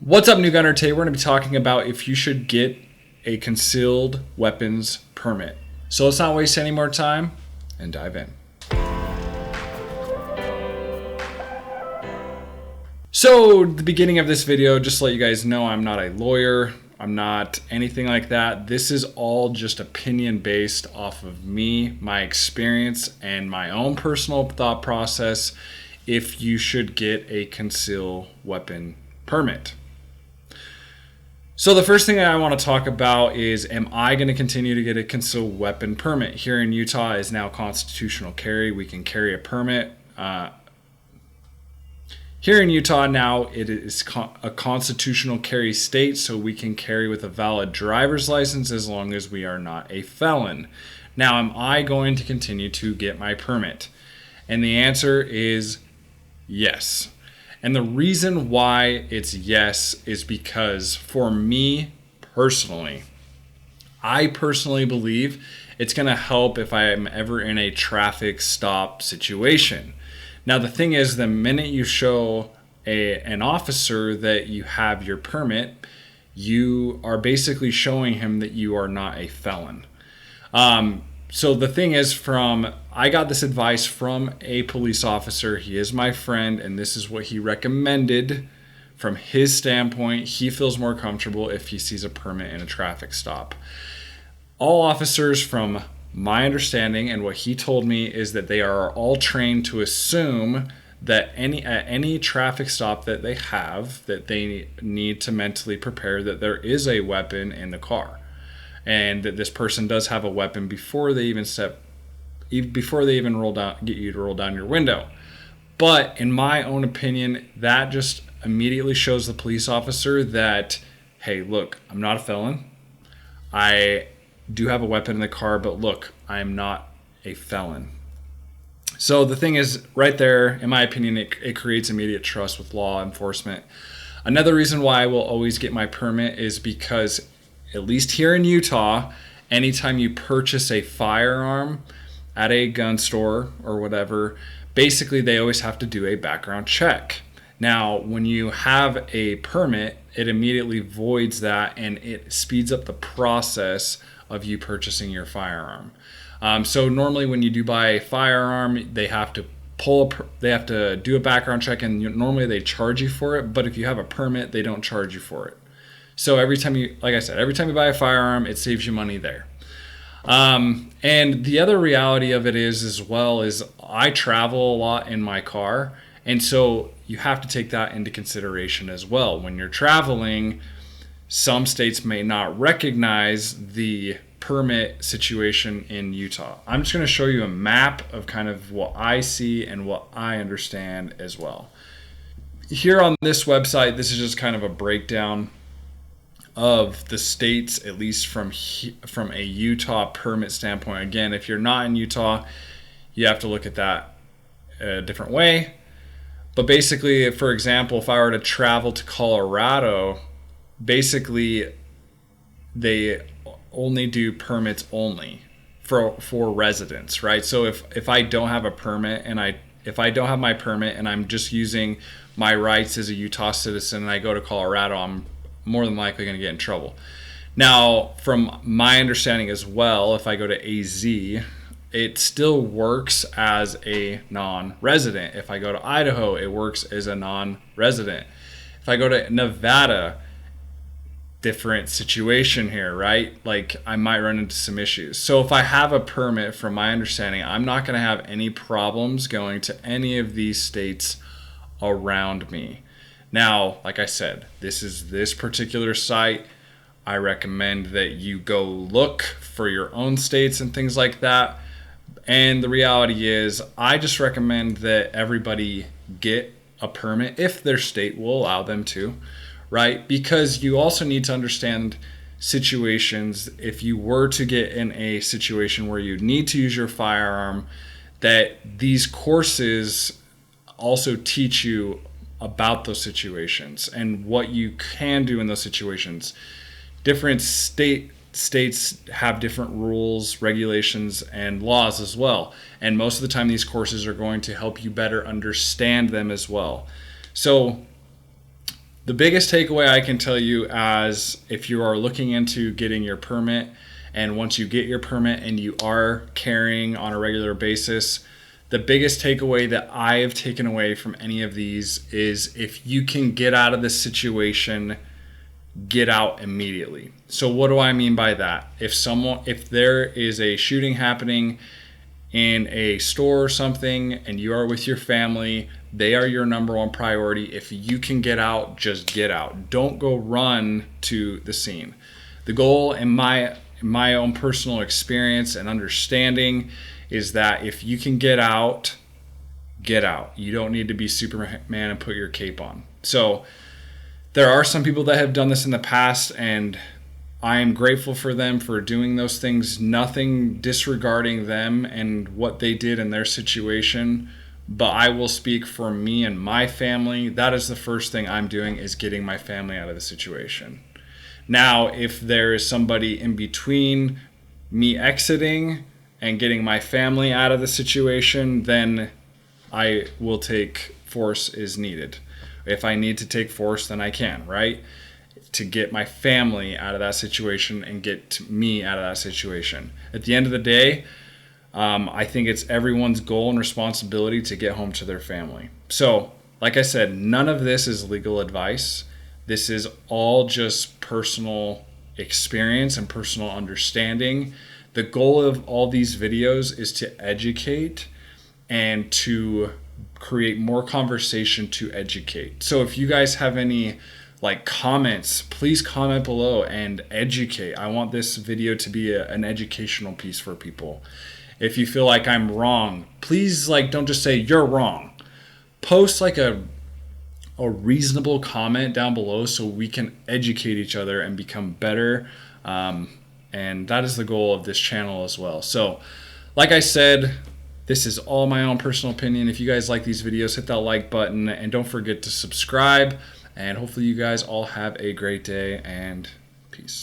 What's up, New Gunner? Today we're going to be talking about if you should get a concealed weapons permit. So let's not waste any more time and dive in. So at the beginning of this video, just to let you guys know, I'm not a lawyer. I'm not anything like that. This is all just opinion based off of me, my experience, and my own personal thought process if you should get a concealed weapon permit. So the first thing I want to talk about is, am I going to continue to get a concealed weapon permit? Here in Utah is now constitutional carry. We can carry a permit. Here in Utah now, it is a constitutional carry state, so we can carry with a valid driver's license as long as we are not a felon. Now, am I going to continue to get my permit? And the answer is yes. And the reason why it's yes is because for me personally, I personally believe it's going to help if I am ever in a traffic stop situation. Now, the thing is, the minute you show an officer that you have your permit, you are basically showing him that you are not a felon. So the thing is, I got this advice from a police officer. He is my friend, and this is what he recommended from his standpoint. He feels more comfortable if he sees a permit in a traffic stop. All officers, from my understanding and what he told me, is that they are all trained to assume that at any traffic stop that they have, that they need to mentally prepare that there is a weapon in the car, and that this person does have a weapon before they even get you to roll down your window. But in my own opinion, that just immediately shows the police officer that, hey, look, I'm not a felon. I do have a weapon in the car, but look, I am not a felon. So the thing is, right there, in my opinion, it creates immediate trust with law enforcement. Another reason why I will always get my permit is because, at least here in Utah, anytime you purchase a firearm at a gun store or whatever, basically they always have to do a background check. Now, when you have a permit, it immediately voids that, and it speeds up the process of you purchasing your firearm. So normally when you do buy a firearm, they have to do a background check, and normally they charge you for it. But if you have a permit, they don't charge you for it. So every time you buy a firearm, it saves you money there. And the other reality of it is I travel a lot in my car. And so you have to take that into consideration as well. When you're traveling, some states may not recognize the permit situation in Utah. I'm just going to show you a map of kind of what I see and what I understand as well. Here on this website, this is just kind of a breakdown of the states, at least from a Utah permit standpoint. Again, if you're not in Utah, you have to look at that a different way. But basically, for example, if I were to travel to Colorado, basically they only do permits only for residents, right? So if I don't have a permit if I don't have my permit and I'm just using my rights as a Utah citizen and I go to Colorado, I'm more than likely going to get in trouble. Now, from my understanding as well, if I go to AZ, it still works as a non-resident. If I go to Idaho, it works as a non-resident. If I go to Nevada, different situation here, right? Like, I might run into some issues. So if I have a permit, from my understanding, I'm not going to have any problems going to any of these states around me. Now, like I said, this particular site. I recommend that you go look for your own states and things like that. And the reality is, I just recommend that everybody get a permit if their state will allow them to, right? Because you also need to understand situations. If you were to get in a situation where you need to use your firearm, that these courses also teach you about those situations and what you can do in those situations. Different states have different rules, regulations, and laws as well. And most of the time, these courses are going to help you better understand them as well. So The biggest takeaway I can tell you, as if you are looking into getting your permit, and once you get your permit and you are carrying on a regular basis, the biggest takeaway that I have taken away from any of these is, if you can get out of this situation, get out immediately. So what do I mean by that? If there is a shooting happening in a store or something and you are with your family, they are your number one priority. If you can get out, just get out. Don't go run to the scene. The goal, in my own personal experience and understanding, is that if you can get out, get out. You don't need to be Superman and put your cape on. So there are some people that have done this in the past, and I am grateful for them for doing those things. Nothing disregarding them and what they did in their situation, but I will speak for me and my family. That is the first thing I'm doing, is getting my family out of the situation. Now, if there is somebody in between me exiting and getting my family out of the situation, then I will take force as needed. If I need to take force, then I can, right? To get my family out of that situation and get me out of that situation. At the end of the day, I think it's everyone's goal and responsibility to get home to their family. So, like I said, none of this is legal advice. This is all just personal experience and personal understanding. The goal of all these videos is to educate and to create more conversation to educate. So if you guys have any comments, please comment below and educate. I want this video to be an educational piece for people. If you feel like I'm wrong, please don't just say you're wrong. Post a reasonable comment down below so we can educate each other and become better. And that is the goal of this channel as well. So like I said, this is all my own personal opinion. If you guys like these videos, hit that like button and don't forget to subscribe. And hopefully you guys all have a great day, and peace.